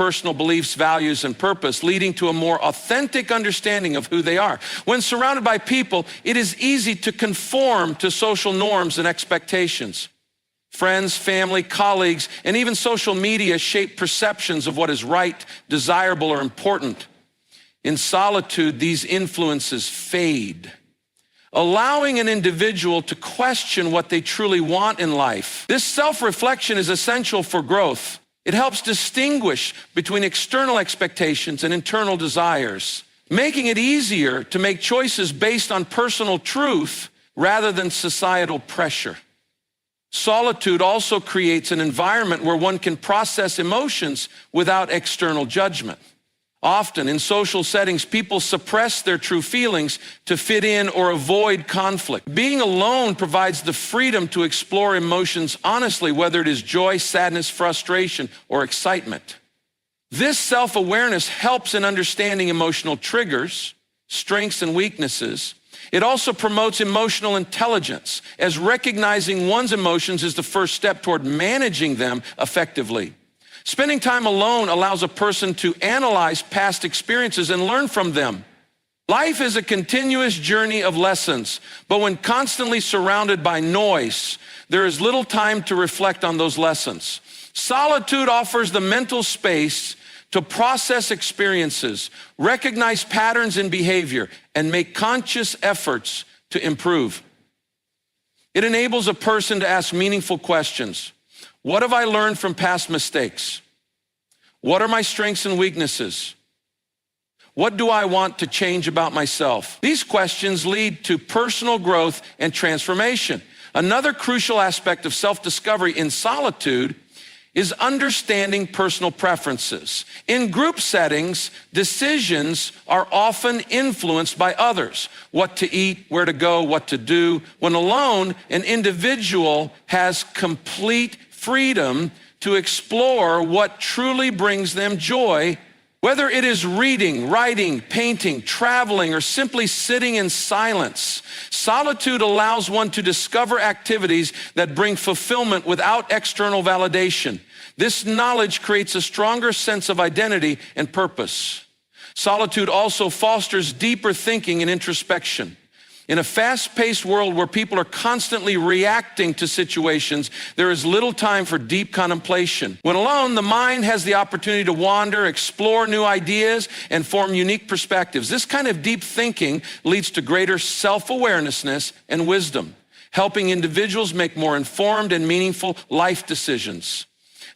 personal beliefs, values, and purpose, leading to a more authentic understanding of who they are. When surrounded by people, it is easy to conform to social norms and expectations. Friends, family, colleagues, and even social media shape perceptions of what is right, desirable, or important. In solitude, these influences fade, allowing an individual to question what they truly want in life. This self-reflection is essential for growth. It helps distinguish between external expectations and internal desires, making it easier to make choices based on personal truth rather than societal pressure. Solitude also creates an environment where one can process emotions without external judgment. Often in social settings, people suppress their true feelings to fit in or avoid conflict. Being alone provides the freedom to explore emotions honestly, whether it is joy, sadness, frustration, or excitement. This self-awareness helps in understanding emotional triggers, strengths, and weaknesses. It also promotes emotional intelligence, as recognizing one's emotions is the first step toward managing them effectively. Spending time alone allows a person to analyze past experiences and learn from them. Life is a continuous journey of lessons, but when constantly surrounded by noise, there is little time to reflect on those lessons. Solitude offers the mental space to process experiences, recognize patterns in behavior, and make conscious efforts to improve. It enables a person to ask meaningful questions. What have I learned from past mistakes? What are my strengths and weaknesses? What do I want to change about myself? These questions lead to personal growth and transformation. Another crucial aspect of self-discovery in solitude is understanding personal preferences. In group settings, decisions are often influenced by others. What to eat, where to go, what to do. When alone, an individual has complete freedom to explore what truly brings them joy, whether it is reading, writing, painting, traveling, or simply sitting in silence. Solitude allows one to discover activities that bring fulfillment without external validation. This knowledge creates a stronger sense of identity and purpose. Solitude also fosters deeper thinking and introspection. In a fast-paced world where people are constantly reacting to situations, there is little time for deep contemplation. When alone, the mind has the opportunity to wander, explore new ideas, and form unique perspectives. This kind of deep thinking leads to greater self-awareness and wisdom, helping individuals make more informed and meaningful life decisions.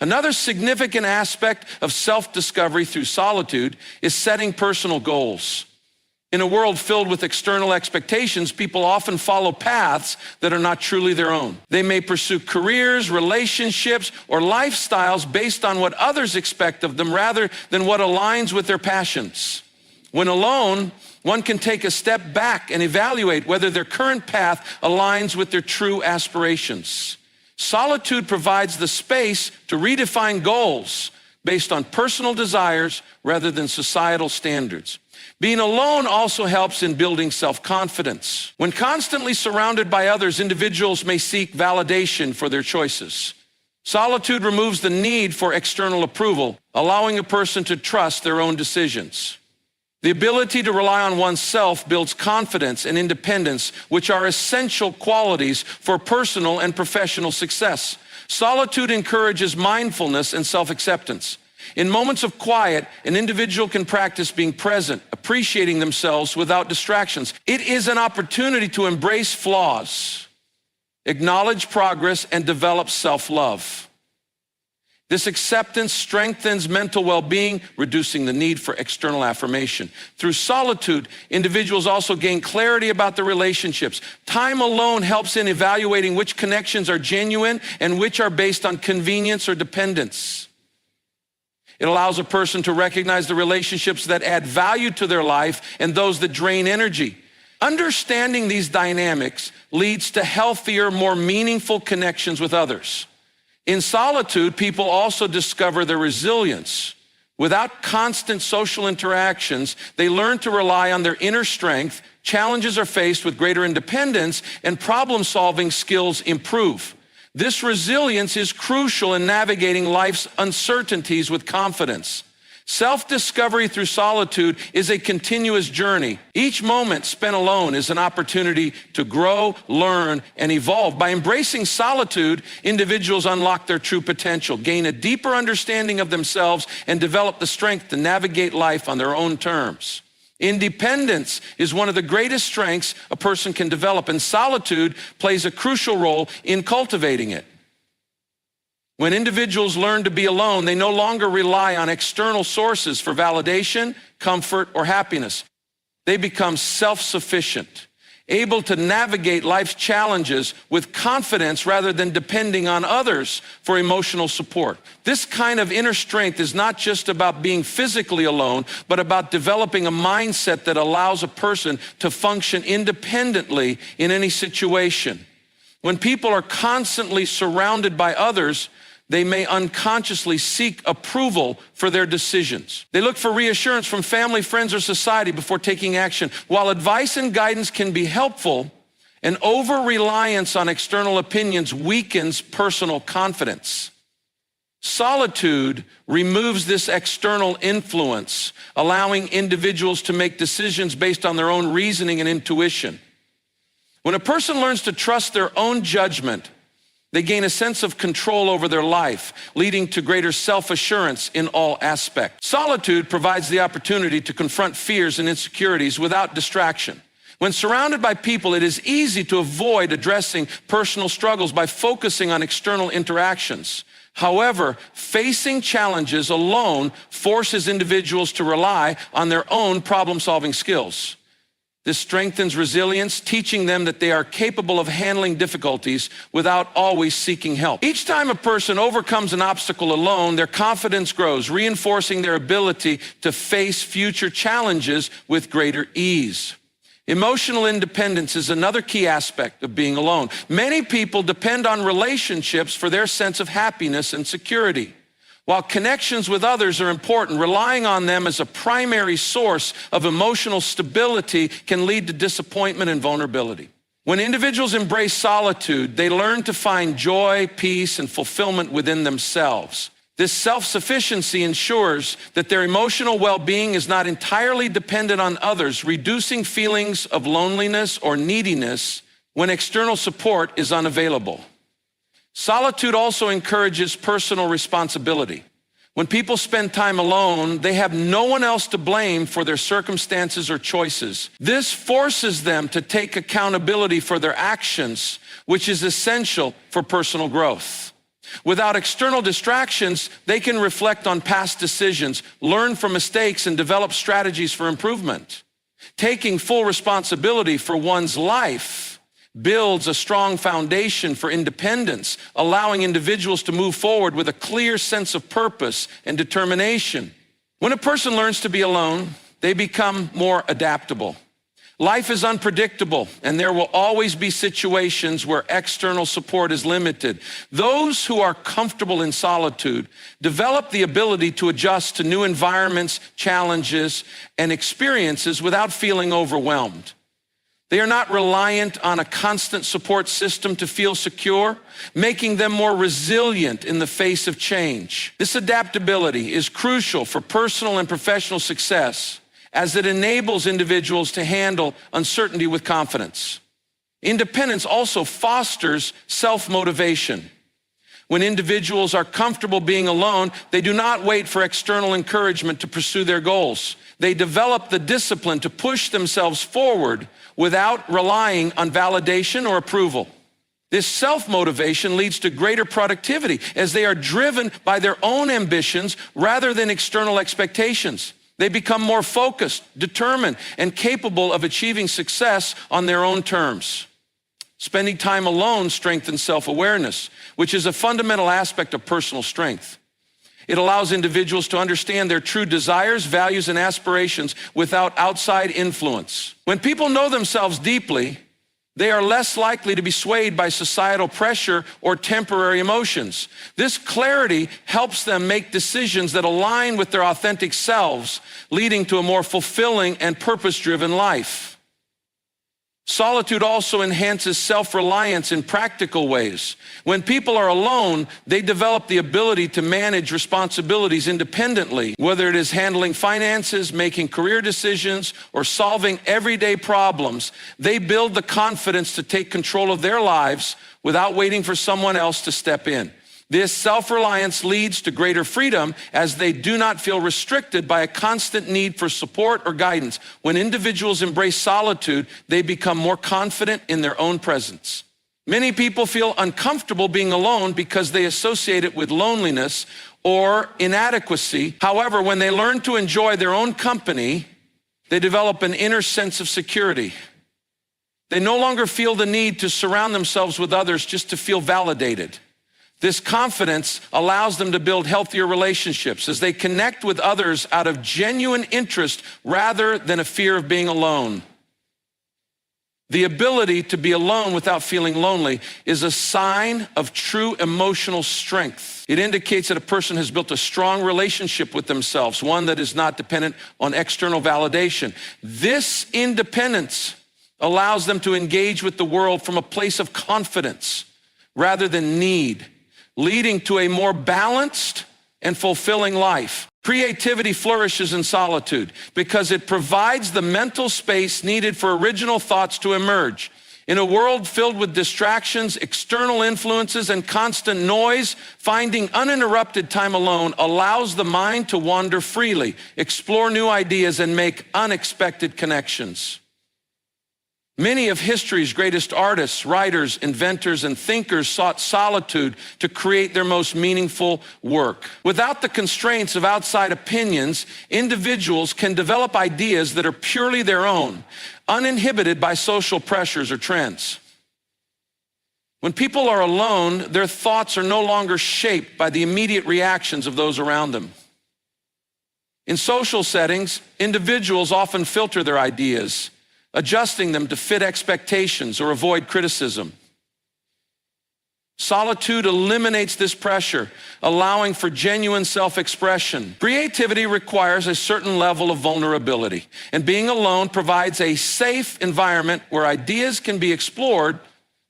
Another significant aspect of self-discovery through solitude is setting personal goals. In a world filled with external expectations, people often follow paths that are not truly their own. They may pursue careers, relationships, or lifestyles based on what others expect of them rather than what aligns with their passions. When alone, one can take a step back and evaluate whether their current path aligns with their true aspirations. Solitude provides the space to redefine goals based on personal desires rather than societal standards. Being alone also helps in building self-confidence. When constantly surrounded by others, individuals may seek validation for their choices. Solitude removes the need for external approval, allowing a person to trust their own decisions. The ability to rely on oneself builds confidence and independence, which are essential qualities for personal and professional success. Solitude encourages mindfulness and self-acceptance. In moments of quiet, an individual can practice being present, appreciating themselves without distractions. It is an opportunity to embrace flaws, acknowledge progress, and develop self-love. This acceptance strengthens mental well-being, reducing the need for external affirmation. Through solitude, individuals also gain clarity about their relationships. Time alone helps in evaluating which connections are genuine and which are based on convenience or dependence. It allows a person to recognize the relationships that add value to their life and those that drain energy. Understanding these dynamics leads to healthier, more meaningful connections with others. In solitude, people also discover their resilience. Without constant social interactions, they learn to rely on their inner strength. Challenges are faced with greater independence, and problem-solving skills improve. This resilience is crucial in navigating life's uncertainties with confidence. Self-discovery through solitude is a continuous journey. Each moment spent alone is an opportunity to grow, learn, and evolve. By embracing solitude, individuals unlock their true potential, gain a deeper understanding of themselves, and develop the strength to navigate life on their own terms. Independence is one of the greatest strengths a person can develop, and solitude plays a crucial role in cultivating it. When individuals learn to be alone, they no longer rely on external sources for validation, comfort, or happiness. They become self-sufficient, able to navigate life's challenges with confidence rather than depending on others for emotional support. This kind of inner strength is not just about being physically alone, but about developing a mindset that allows a person to function independently in any situation. When people are constantly surrounded by others, they may unconsciously seek approval for their decisions. They look for reassurance from family, friends, or society before taking action. While advice and guidance can be helpful, an over-reliance on external opinions weakens personal confidence. Solitude removes this external influence, allowing individuals to make decisions based on their own reasoning and intuition. When a person learns to trust their own judgment, they gain a sense of control over their life, leading to greater self-assurance in all aspects. Solitude provides the opportunity to confront fears and insecurities without distraction. When surrounded by people, it is easy to avoid addressing personal struggles by focusing on external interactions. However, facing challenges alone forces individuals to rely on their own problem-solving skills. This strengthens resilience, teaching them that they are capable of handling difficulties without always seeking help. Each time a person overcomes an obstacle alone, their confidence grows, reinforcing their ability to face future challenges with greater ease. Emotional independence is another key aspect of being alone. Many people depend on relationships for their sense of happiness and security. While connections with others are important, relying on them as a primary source of emotional stability can lead to disappointment and vulnerability. When individuals embrace solitude, they learn to find joy, peace, and fulfillment within themselves. This self-sufficiency ensures that their emotional well-being is not entirely dependent on others, reducing feelings of loneliness or neediness when external support is unavailable. Solitude also encourages personal responsibility. When people spend time alone, they have no one else to blame for their circumstances or choices. This forces them to take accountability for their actions, which is essential for personal growth. Without external distractions, they can reflect on past decisions, learn from mistakes, and develop strategies for improvement. Taking full responsibility for one's life builds a strong foundation for independence, allowing individuals to move forward with a clear sense of purpose and determination. When a person learns to be alone, they become more adaptable. Life is unpredictable, and there will always be situations where external support is limited. Those who are comfortable in solitude develop the ability to adjust to new environments, challenges, and experiences without feeling overwhelmed. They are not reliant on a constant support system to feel secure, making them more resilient in the face of change. This adaptability is crucial for personal and professional success, as it enables individuals to handle uncertainty with confidence. Independence also fosters self-motivation. When individuals are comfortable being alone, they do not wait for external encouragement to pursue their goals. They develop the discipline to push themselves forward without relying on validation or approval. This self-motivation leads to greater productivity as they are driven by their own ambitions rather than external expectations. They become more focused, determined, and capable of achieving success on their own terms. Spending time alone strengthens self-awareness, which is a fundamental aspect of personal strength. It allows individuals to understand their true desires, values, and aspirations without outside influence. When people know themselves deeply, they are less likely to be swayed by societal pressure or temporary emotions. This clarity helps them make decisions that align with their authentic selves, leading to a more fulfilling and purpose-driven life. Solitude also enhances self-reliance in practical ways. When people are alone, they develop the ability to manage responsibilities independently, whether it is handling finances, making career decisions, or solving everyday problems. They build the confidence to take control of their lives without waiting for someone else to step in. This self-reliance leads to greater freedom as they do not feel restricted by a constant need for support or guidance. When individuals embrace solitude, they become more confident in their own presence. Many people feel uncomfortable being alone because they associate it with loneliness or inadequacy. However, when they learn to enjoy their own company, they develop an inner sense of security. They no longer feel the need to surround themselves with others just to feel validated. This confidence allows them to build healthier relationships as they connect with others out of genuine interest rather than a fear of being alone. The ability to be alone without feeling lonely is a sign of true emotional strength. It indicates that a person has built a strong relationship with themselves, one that is not dependent on external validation. This independence allows them to engage with the world from a place of confidence rather than need, leading to a more balanced and fulfilling life. Creativity flourishes in solitude because it provides the mental space needed for original thoughts to emerge. In a world filled with distractions, external influences, and constant noise, finding uninterrupted time alone allows the mind to wander freely, explore new ideas, and make unexpected connections. Many of history's greatest artists, writers, inventors, and thinkers sought solitude to create their most meaningful work. Without the constraints of outside opinions, individuals can develop ideas that are purely their own, uninhibited by social pressures or trends. When people are alone, their thoughts are no longer shaped by the immediate reactions of those around them. In social settings, individuals often filter their ideas, adjusting them to fit expectations or avoid criticism. Solitude eliminates this pressure, allowing for genuine self-expression. Creativity requires a certain level of vulnerability, and being alone provides a safe environment where ideas can be explored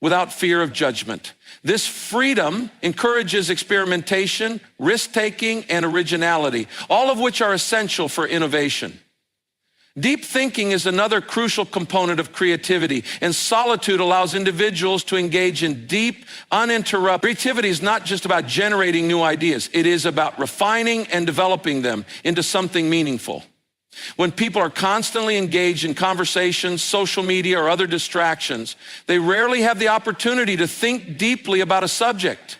without fear of judgment. This freedom encourages experimentation, risk-taking, and originality, all of which are essential for innovation. Deep thinking is another crucial component of creativity, and solitude allows individuals to engage in deep, uninterrupted. Creativity is not just about generating new ideas. It is about refining and developing them into something meaningful. When people are constantly engaged in conversations, social media, or other distractions, they rarely have the opportunity to think deeply about a subject.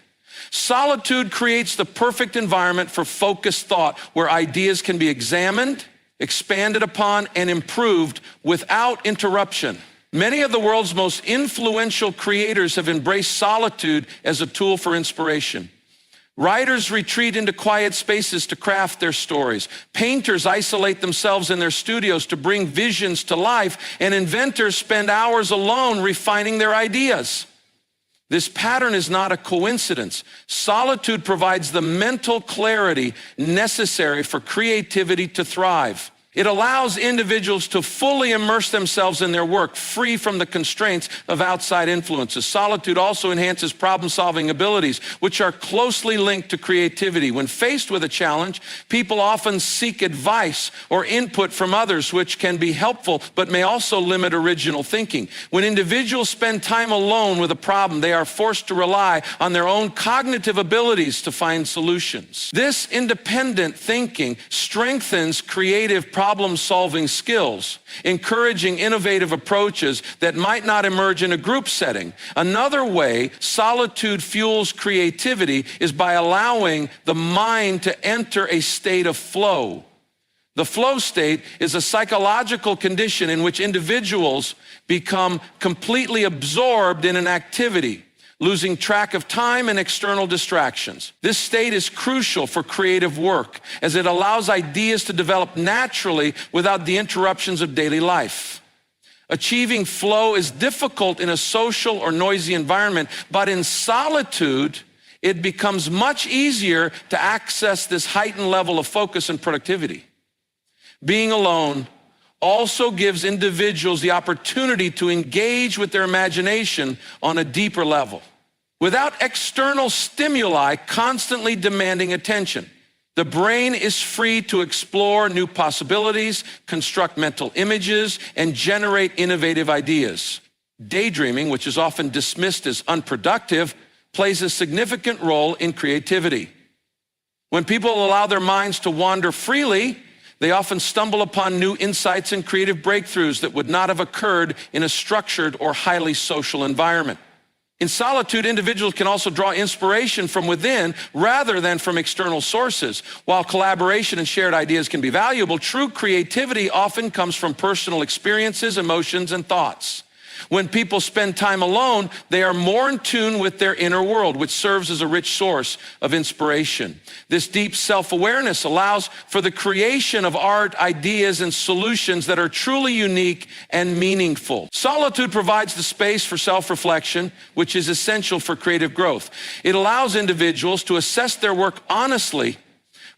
Solitude creates the perfect environment for focused thought, where ideas can be examined, expanded upon, and improved without interruption. Many of the world's most influential creators have embraced solitude as a tool for inspiration. Writers retreat into quiet spaces to craft their stories. Painters isolate themselves in their studios to bring visions to life, and inventors spend hours alone refining their ideas. This pattern is not a coincidence. Solitude provides the mental clarity necessary for creativity to thrive. It allows individuals to fully immerse themselves in their work, free from the constraints of outside influences. Solitude also enhances problem-solving abilities, which are closely linked to creativity. When faced with a challenge, people often seek advice or input from others, which can be helpful, but may also limit original thinking. When individuals spend time alone with a problem, they are forced to rely on their own cognitive abilities to find solutions. This independent thinking strengthens creative problem-solving skills, encouraging innovative approaches that might not emerge in a group setting. Another way solitude fuels creativity is by allowing the mind to enter a state of flow. The flow state is a psychological condition in which individuals become completely absorbed in an activity, losing track of time and external distractions. This state is crucial for creative work, as it allows ideas to develop naturally without the interruptions of daily life. Achieving flow is difficult in a social or noisy environment, but in solitude, it becomes much easier to access this heightened level of focus and productivity. Being alone also gives individuals the opportunity to engage with their imagination on a deeper level. Without external stimuli constantly demanding attention, the brain is free to explore new possibilities, construct mental images, and generate innovative ideas. Daydreaming, which is often dismissed as unproductive, plays a significant role in creativity. When people allow their minds to wander freely, they often stumble upon new insights and creative breakthroughs that would not have occurred in a structured or highly social environment. In solitude, individuals can also draw inspiration from within rather than from external sources. While collaboration and shared ideas can be valuable, true creativity often comes from personal experiences, emotions, and thoughts. When people spend time alone, they are more in tune with their inner world, which serves as a rich source of inspiration. This deep self-awareness allows for the creation of art, ideas, and solutions that are truly unique and meaningful. Solitude provides the space for self-reflection, which is essential for creative growth. It allows individuals to assess their work honestly,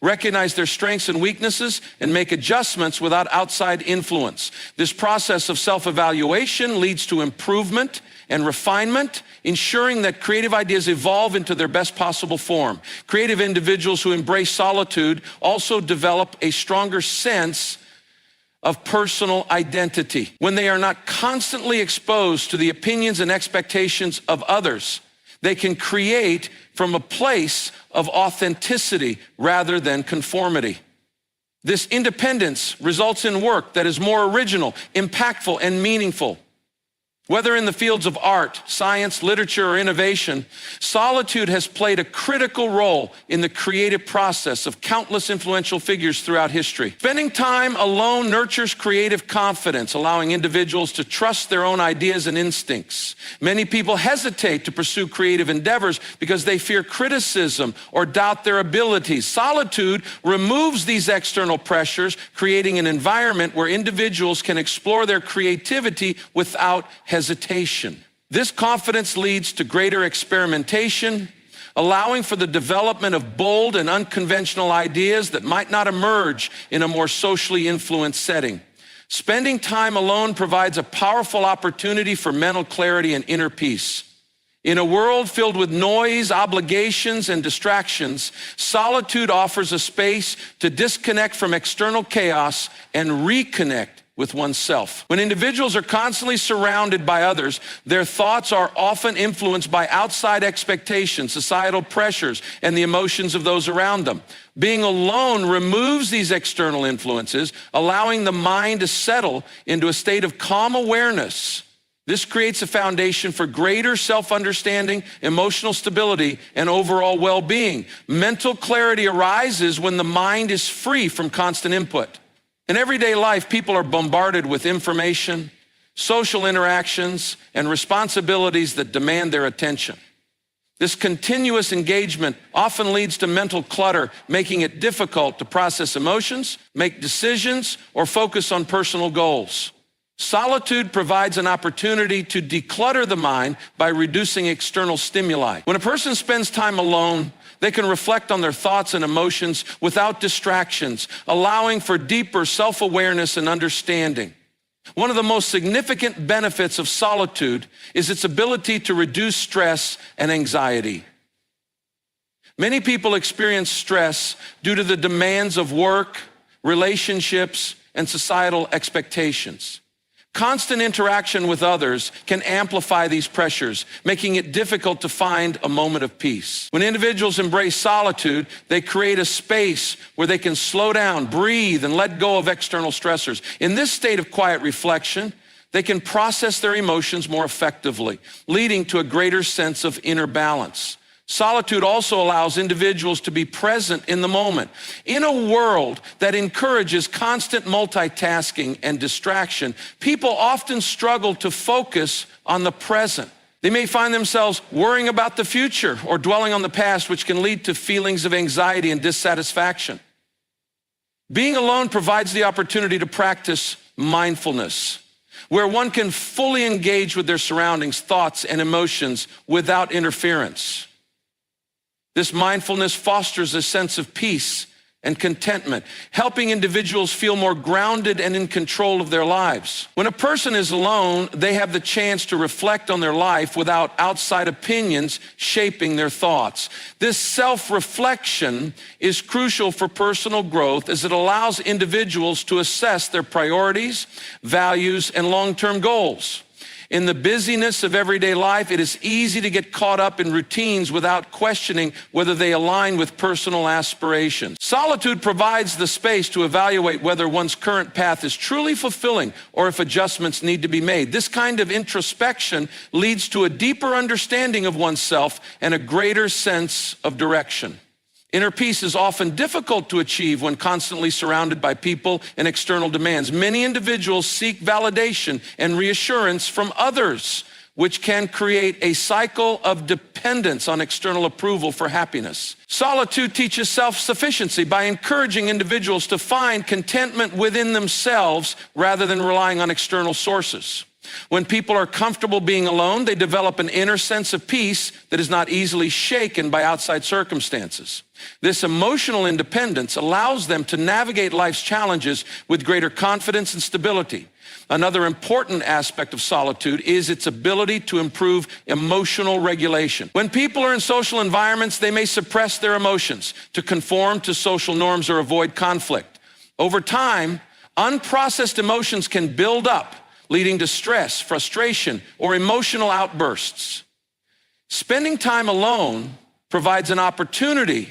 recognize their strengths and weaknesses, and make adjustments without outside influence. This process of self-evaluation leads to improvement and refinement, ensuring that creative ideas evolve into their best possible form. Creative individuals who embrace solitude also develop a stronger sense of personal identity. When they are not constantly exposed to the opinions and expectations of others, they can create from a place of authenticity rather than conformity. This independence results in work that is more original, impactful, and meaningful. Whether in the fields of art, science, literature, or innovation, solitude has played a critical role in the creative process of countless influential figures throughout history. Spending time alone nurtures creative confidence, allowing individuals to trust their own ideas and instincts. Many people hesitate to pursue creative endeavors because they fear criticism or doubt their abilities. Solitude removes these external pressures, creating an environment where individuals can explore their creativity without hesitation. This confidence leads to greater experimentation, allowing for the development of bold and unconventional ideas that might not emerge in a more socially influenced setting. Spending time alone provides a powerful opportunity for mental clarity and inner peace. In a world filled with noise, obligations, and distractions, solitude offers a space to disconnect from external chaos and reconnect with oneself. When individuals are constantly surrounded by others, their thoughts are often influenced by outside expectations, societal pressures, and the emotions of those around them. Being alone removes these external influences, allowing the mind to settle into a state of calm awareness. This creates a foundation for greater self-understanding, emotional stability, and overall well-being. Mental clarity arises when the mind is free from constant input. In everyday life, people are bombarded with information, social interactions, and responsibilities that demand their attention. This continuous engagement often leads to mental clutter, making it difficult to process emotions, make decisions, or focus on personal goals. Solitude provides an opportunity to declutter the mind by reducing external stimuli. When a person spends time alone, they can reflect on their thoughts and emotions without distractions, allowing for deeper self-awareness and understanding. One of the most significant benefits of solitude is its ability to reduce stress and anxiety. Many people experience stress due to the demands of work, relationships, and societal expectations. Constant interaction with others can amplify these pressures, making it difficult to find a moment of peace. When individuals embrace solitude, they create a space where they can slow down, breathe, and let go of external stressors. In this state of quiet reflection, they can process their emotions more effectively, leading to a greater sense of inner balance. Solitude also allows individuals to be present in the moment. In a world that encourages constant multitasking and distraction, people often struggle to focus on the present. They may find themselves worrying about the future or dwelling on the past, which can lead to feelings of anxiety and dissatisfaction. Being alone provides the opportunity to practice mindfulness, where one can fully engage with their surroundings, thoughts, and emotions without interference. This mindfulness fosters a sense of peace and contentment, helping individuals feel more grounded and in control of their lives. When a person is alone, they have the chance to reflect on their life without outside opinions shaping their thoughts. This self-reflection is crucial for personal growth as it allows individuals to assess their priorities, values, and long-term goals. In the busyness of everyday life, it is easy to get caught up in routines without questioning whether they align with personal aspirations. Solitude provides the space to evaluate whether one's current path is truly fulfilling or if adjustments need to be made. This kind of introspection leads to a deeper understanding of oneself and a greater sense of direction. Inner peace is often difficult to achieve when constantly surrounded by people and external demands. Many individuals seek validation and reassurance from others, which can create a cycle of dependence on external approval for happiness. Solitude teaches self-sufficiency by encouraging individuals to find contentment within themselves rather than relying on external sources. When people are comfortable being alone, they develop an inner sense of peace that is not easily shaken by outside circumstances. This emotional independence allows them to navigate life's challenges with greater confidence and stability. Another important aspect of solitude is its ability to improve emotional regulation. When people are in social environments, they may suppress their emotions to conform to social norms or avoid conflict. Over time, unprocessed emotions can build up, leading to stress, frustration, or emotional outbursts. Spending time alone provides an opportunity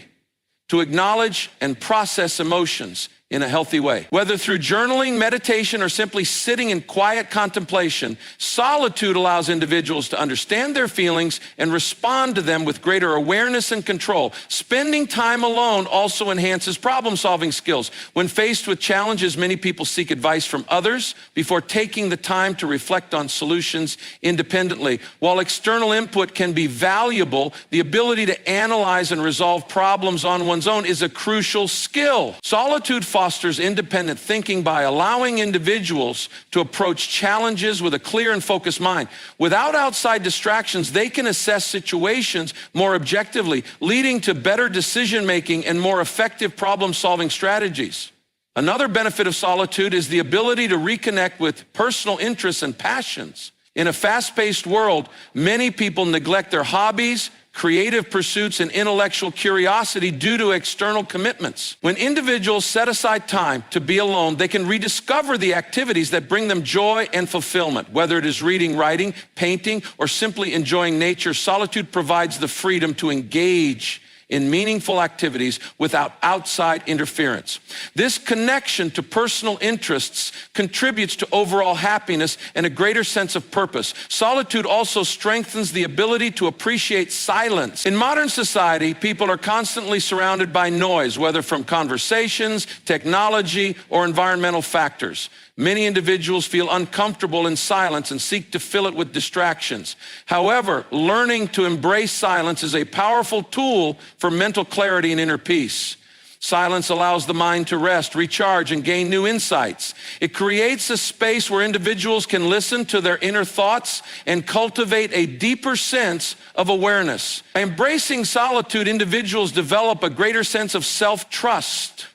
to acknowledge and process emotions in a healthy way. Whether through journaling, meditation, or simply sitting in quiet contemplation, solitude allows individuals to understand their feelings and respond to them with greater awareness and control. Spending time alone also enhances problem-solving skills. When faced with challenges, many people seek advice from others before taking the time to reflect on solutions independently. While external input can be valuable, the ability to analyze and resolve problems on one's own is a crucial skill. Solitude fosters independent thinking by allowing individuals to approach challenges with a clear and focused mind. Without outside distractions, they can assess situations more objectively, leading to better decision-making and more effective problem-solving strategies. Another benefit of solitude is the ability to reconnect with personal interests and passions. In a fast-paced world, many people neglect their hobbies, creative pursuits, and intellectual curiosity due to external commitments. When individuals set aside time to be alone, they can rediscover the activities that bring them joy and fulfillment. Whether it is reading, writing, painting, or simply enjoying nature, solitude provides the freedom to engage in meaningful activities without outside interference. This connection to personal interests contributes to overall happiness and a greater sense of purpose. Solitude also strengthens the ability to appreciate silence. In modern society, people are constantly surrounded by noise, whether from conversations, technology, or environmental factors. Many individuals feel uncomfortable in silence and seek to fill it with distractions. However, learning to embrace silence is a powerful tool for mental clarity and inner peace. Silence allows the mind to rest, recharge, and gain new insights. It creates a space where individuals can listen to their inner thoughts and cultivate a deeper sense of awareness. By embracing solitude, individuals develop a greater sense of self-trust.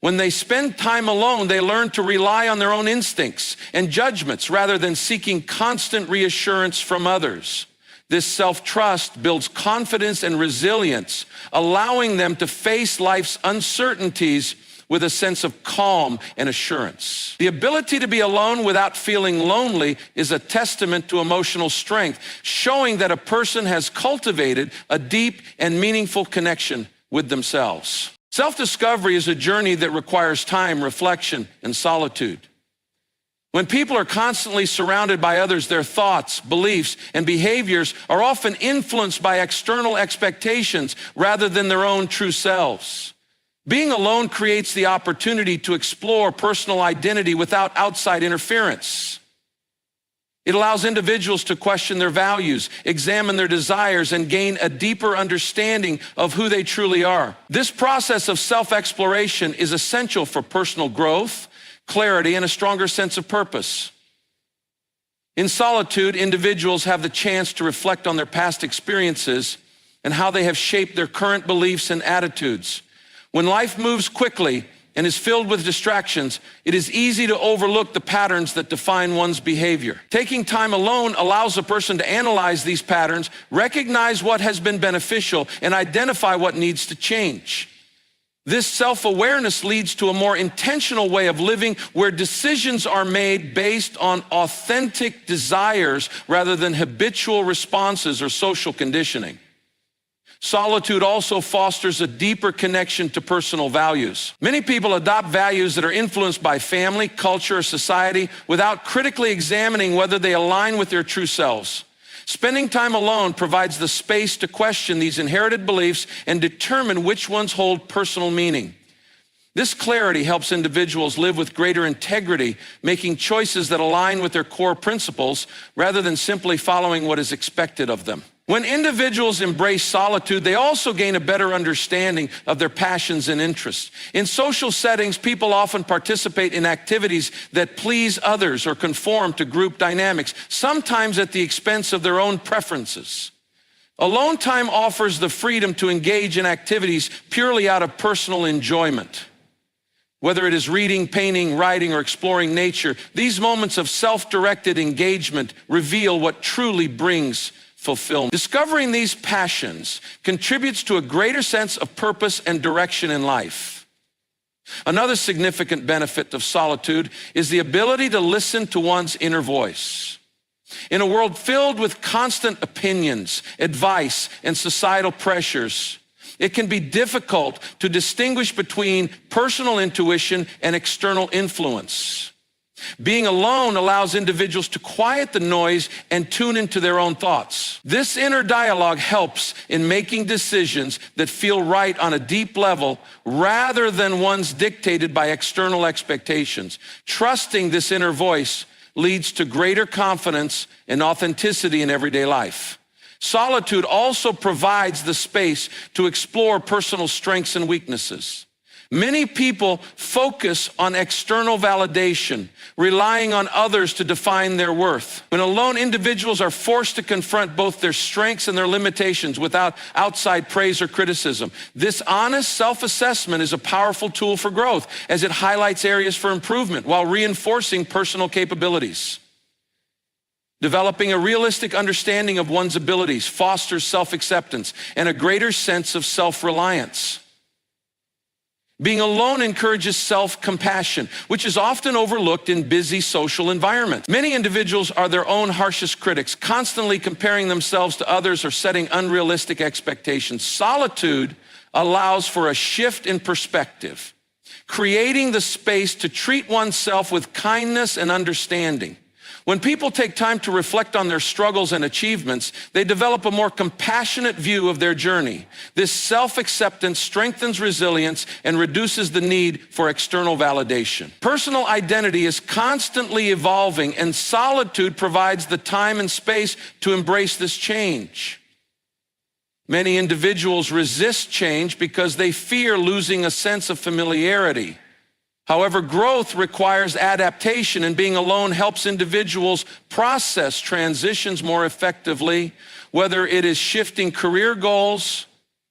When they spend time alone, they learn to rely on their own instincts and judgments rather than seeking constant reassurance from others. This self-trust builds confidence and resilience, allowing them to face life's uncertainties with a sense of calm and assurance. The ability to be alone without feeling lonely is a testament to emotional strength, showing that a person has cultivated a deep and meaningful connection with themselves. Self-discovery is a journey that requires time, reflection, and solitude. When people are constantly surrounded by others, their thoughts, beliefs, and behaviors are often influenced by external expectations rather than their own true selves. Being alone creates the opportunity to explore personal identity without outside interference. It allows individuals to question their values, examine their desires, and gain a deeper understanding of who they truly are. This process of self-exploration is essential for personal growth, clarity, and a stronger sense of purpose. In solitude, individuals have the chance to reflect on their past experiences and how they have shaped their current beliefs and attitudes. When life moves quickly and is filled with distractions, it is easy to overlook the patterns that define one's behavior. Taking time alone allows a person to analyze these patterns, recognize what has been beneficial, and identify what needs to change. This self-awareness leads to a more intentional way of living where decisions are made based on authentic desires rather than habitual responses or social conditioning. Solitude also fosters a deeper connection to personal values. Many people adopt values that are influenced by family, culture, or society without critically examining whether they align with their true selves. Spending time alone provides the space to question these inherited beliefs and determine which ones hold personal meaning. This clarity helps individuals live with greater integrity, making choices that align with their core principles rather than simply following what is expected of them. When individuals embrace solitude, they also gain a better understanding of their passions and interests. In social settings, people often participate in activities that please others or conform to group dynamics, sometimes at the expense of their own preferences. Alone time offers the freedom to engage in activities purely out of personal enjoyment. Whether it is reading, painting, writing, or exploring nature, these moments of self-directed engagement reveal what truly brings fulfillment. Discovering these passions contributes to a greater sense of purpose and direction in life. Another significant benefit of solitude is the ability to listen to one's inner voice. In a world filled with constant opinions, advice, and societal pressures, it can be difficult to distinguish between personal intuition and external influence. Being alone allows individuals to quiet the noise and tune into their own thoughts. This inner dialogue helps in making decisions that feel right on a deep level rather than ones dictated by external expectations. Trusting this inner voice leads to greater confidence and authenticity in everyday life. Solitude also provides the space to explore personal strengths and weaknesses. Many people focus on external validation, relying on others to define their worth. When alone, individuals are forced to confront both their strengths and their limitations without outside praise or criticism. This honest self-assessment is a powerful tool for growth as it highlights areas for improvement while reinforcing personal capabilities. Developing a realistic understanding of one's abilities fosters self-acceptance and a greater sense of self-reliance. Being alone encourages self-compassion, which is often overlooked in busy social environments. Many individuals are their own harshest critics, constantly comparing themselves to others or setting unrealistic expectations. Solitude allows for a shift in perspective, creating the space to treat oneself with kindness and understanding. When people take time to reflect on their struggles and achievements, they develop a more compassionate view of their journey. This self-acceptance strengthens resilience and reduces the need for external validation. Personal identity is constantly evolving, and solitude provides the time and space to embrace this change. Many individuals resist change because they fear losing a sense of familiarity. However, growth requires adaptation, and being alone helps individuals process transitions more effectively, whether it is shifting career goals,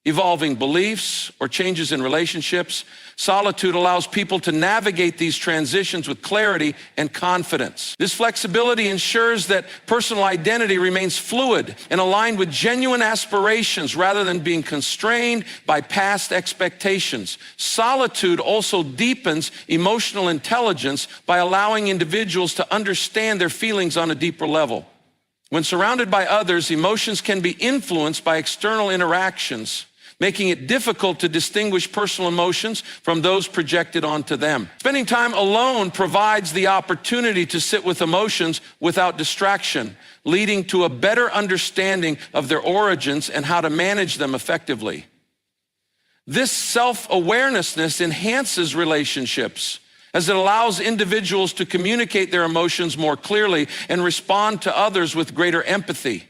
evolving beliefs, or changes in relationships. Solitude allows people to navigate these transitions with clarity and confidence. This flexibility ensures that personal identity remains fluid and aligned with genuine aspirations rather than being constrained by past expectations. Solitude also deepens emotional intelligence by allowing individuals to understand their feelings on a deeper level. When surrounded by others, emotions can be influenced by external interactions, making it difficult to distinguish personal emotions from those projected onto them. Spending time alone provides the opportunity to sit with emotions without distraction, leading to a better understanding of their origins and how to manage them effectively. This self-awareness enhances relationships as it allows individuals to communicate their emotions more clearly and respond to others with greater empathy.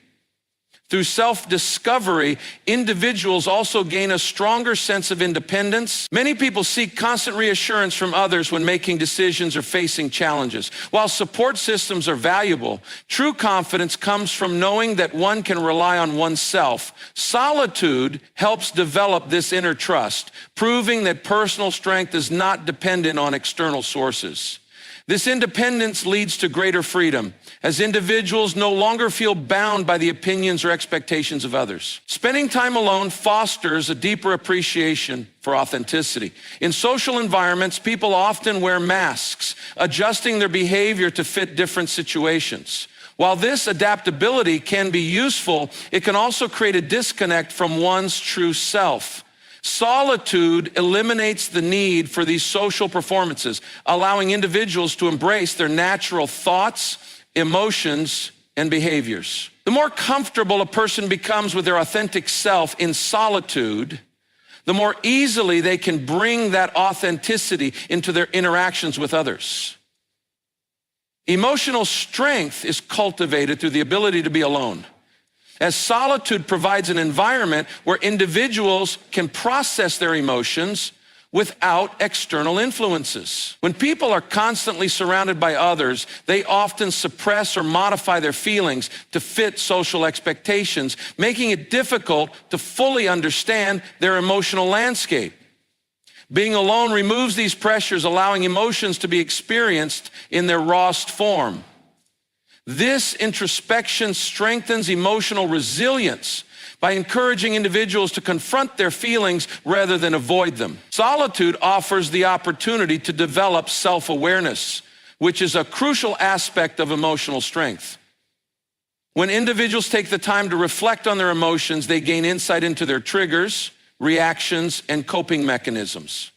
Through self-discovery, individuals also gain a stronger sense of independence. Many people seek constant reassurance from others when making decisions or facing challenges. While support systems are valuable, true confidence comes from knowing that one can rely on oneself. Solitude helps develop this inner trust, proving that personal strength is not dependent on external sources. This independence leads to greater freedom, as individuals no longer feel bound by the opinions or expectations of others. Spending time alone fosters a deeper appreciation for authenticity. In social environments, people often wear masks, adjusting their behavior to fit different situations. While this adaptability can be useful, it can also create a disconnect from one's true self. Solitude eliminates the need for these social performances, allowing individuals to embrace their natural thoughts, emotions, and behaviors. The more comfortable a person becomes with their authentic self in solitude, the more easily they can bring that authenticity into their interactions with others. Emotional strength is cultivated through the ability to be alone, as solitude provides an environment where individuals can process their emotions without external influences. When people are constantly surrounded by others, they often suppress or modify their feelings to fit social expectations, making it difficult to fully understand their emotional landscape. Being alone removes these pressures, allowing emotions to be experienced in their rawest form. This introspection strengthens emotional resilience by encouraging individuals to confront their feelings rather than avoid them. Solitude offers the opportunity to develop self-awareness, which is a crucial aspect of emotional strength. When individuals take the time to reflect on their emotions, they gain insight into their triggers, reactions, and coping mechanisms.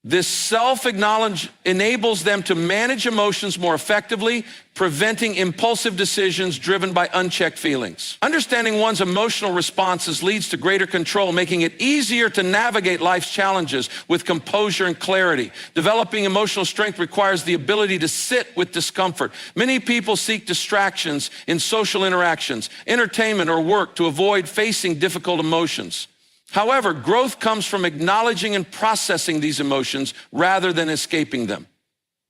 This self-acknowledge enables them to manage emotions more effectively, preventing impulsive decisions driven by unchecked feelings. Understanding one's emotional responses leads to greater control, making it easier to navigate life's challenges with composure and clarity. Developing emotional strength requires the ability to sit with discomfort. Many people seek distractions in social interactions, entertainment, or work to avoid facing difficult emotions. However, growth comes from acknowledging and processing these emotions rather than escaping them.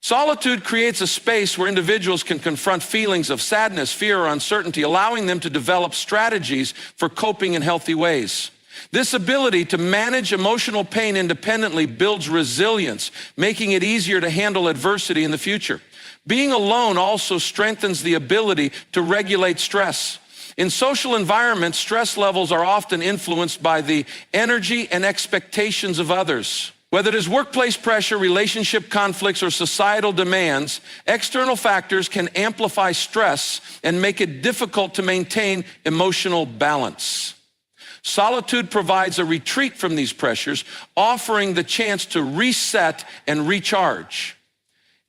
Solitude creates a space where individuals can confront feelings of sadness, fear, or uncertainty, allowing them to develop strategies for coping in healthy ways. This ability to manage emotional pain independently builds resilience, making it easier to handle adversity in the future. Being alone also strengthens the ability to regulate stress. In social environments, stress levels are often influenced by the energy and expectations of others. Whether it is workplace pressure, relationship conflicts, or societal demands, external factors can amplify stress and make it difficult to maintain emotional balance. Solitude provides a retreat from these pressures, offering the chance to reset and recharge.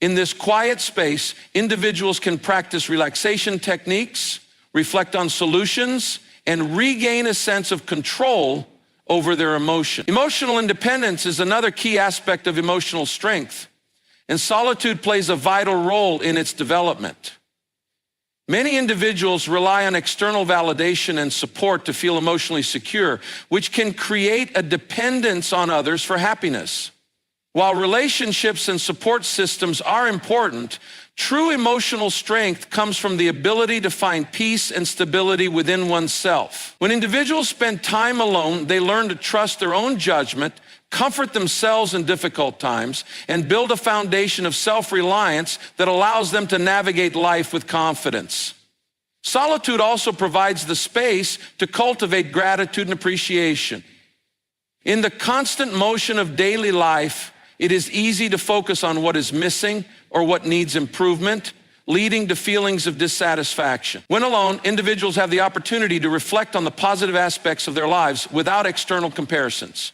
In this quiet space, individuals can practice relaxation techniques, reflect on solutions, and regain a sense of control over their emotion. Emotional independence is another key aspect of emotional strength, and solitude plays a vital role in its development. Many individuals rely on external validation and support to feel emotionally secure, which can create a dependence on others for happiness. While relationships and support systems are important, true emotional strength comes from the ability to find peace and stability within oneself. When individuals spend time alone, they learn to trust their own judgment, comfort themselves in difficult times, and build a foundation of self-reliance that allows them to navigate life with confidence. Solitude also provides the space to cultivate gratitude and appreciation. In the constant motion of daily life, it is easy to focus on what is missing or what needs improvement, leading to feelings of dissatisfaction. When alone, individuals have the opportunity to reflect on the positive aspects of their lives without external comparisons.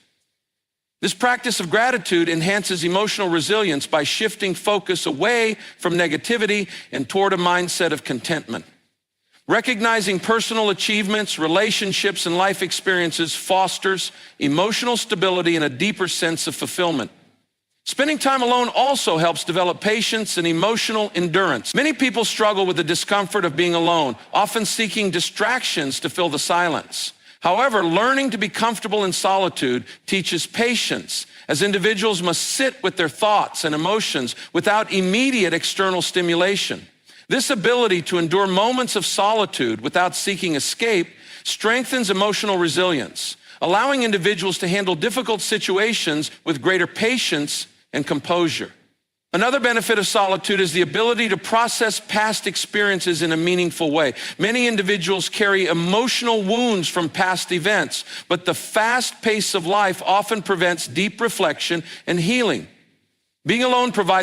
This practice of gratitude enhances emotional resilience by shifting focus away from negativity and toward a mindset of contentment. Recognizing personal achievements, relationships, and life experiences fosters emotional stability and a deeper sense of fulfillment. Spending time alone also helps develop patience and emotional endurance. Many people struggle with the discomfort of being alone, often seeking distractions to fill the silence. However, learning to be comfortable in solitude teaches patience, as individuals must sit with their thoughts and emotions without immediate external stimulation. This ability to endure moments of solitude without seeking escape strengthens emotional resilience, allowing individuals to handle difficult situations with greater patience and composure. Another benefit of solitude is the ability to process past experiences in a meaningful way. Many individuals carry emotional wounds from past events, but the fast pace of life often prevents deep reflection and healing. Being alone provides